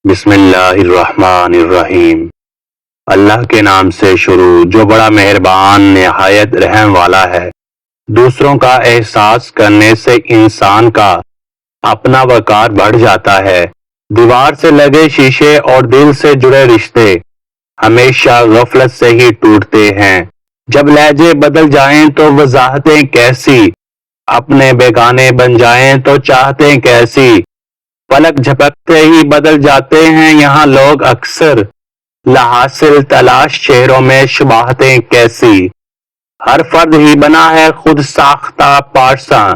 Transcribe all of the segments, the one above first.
بسم اللہ الرحمن الرحیم۔ اللہ کے نام سے شروع جو بڑا مہربان نہایت رحم والا ہے۔ دوسروں کا احساس کرنے سے انسان کا اپنا وقار بڑھ جاتا ہے۔ دیوار سے لگے شیشے اور دل سے جڑے رشتے ہمیشہ غفلت سے ہی ٹوٹتے ہیں۔ جب لہجے بدل جائیں تو وضاحتیں کیسی، اپنے بیگانے بن جائیں تو چاہتے کیسی۔ پلک جھپکتے ہی بدل جاتے ہیں یہاں لوگ اکثر، لحاصل تلاش چہروں میں شباہتیں کیسی۔ ہر فرد ہی بنا ہے خود ساختہ پارساں،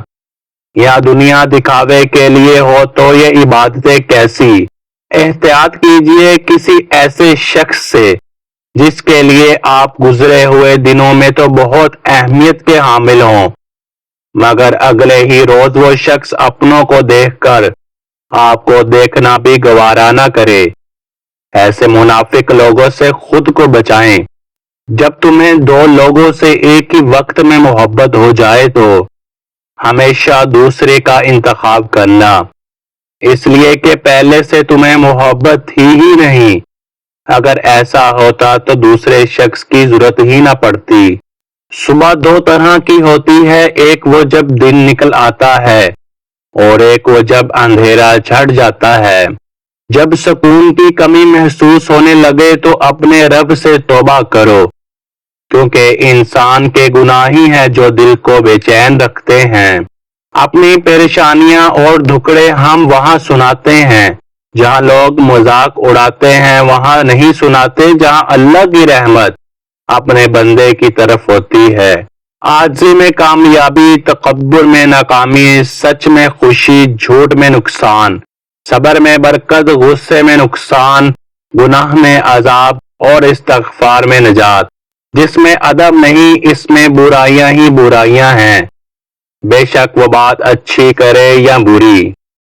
یا دنیا دکھاوے کے لیے ہو تو یہ عبادتیں کیسی۔ احتیاط کیجئے کسی ایسے شخص سے جس کے لیے آپ گزرے ہوئے دنوں میں تو بہت اہمیت کے حامل ہوں، مگر اگلے ہی روز وہ شخص اپنوں کو دیکھ کر آپ کو دیکھنا بھی گوارا نہ کرے۔ ایسے منافق لوگوں سے خود کو بچائیں۔ جب تمہیں دو لوگوں سے ایک ہی وقت میں محبت ہو جائے تو ہمیشہ دوسرے کا انتخاب کرنا، اس لیے کہ پہلے سے تمہیں محبت تھی ہی نہیں۔ اگر ایسا ہوتا تو دوسرے شخص کی ضرورت ہی نہ پڑتی۔ صبح دو طرح کی ہوتی ہے، ایک وہ جب دن نکل آتا ہے اور ایک وہ جب اندھیرا چھٹ جاتا ہے۔ جب سکون کی کمی محسوس ہونے لگے تو اپنے رب سے توبہ کرو، کیونکہ انسان کے گناہ ہی ہیں جو دل کو بے چین رکھتے ہیں۔ اپنی پریشانیاں اور دکھڑے ہم وہاں سناتے ہیں جہاں لوگ مذاق اڑاتے ہیں، وہاں نہیں سناتے جہاں اللہ کی رحمت اپنے بندے کی طرف ہوتی ہے۔ عاجزی میں کامیابی، تکبر میں ناکامی، سچ میں خوشی، جھوٹ میں نقصان، صبر میں برکت، غصے میں نقصان، گناہ میں عذاب اور استغفار میں نجات۔ جس میں ادب نہیں اس میں برائیاں ہی برائیاں ہیں، بے شک وہ بات اچھی کرے یا بری۔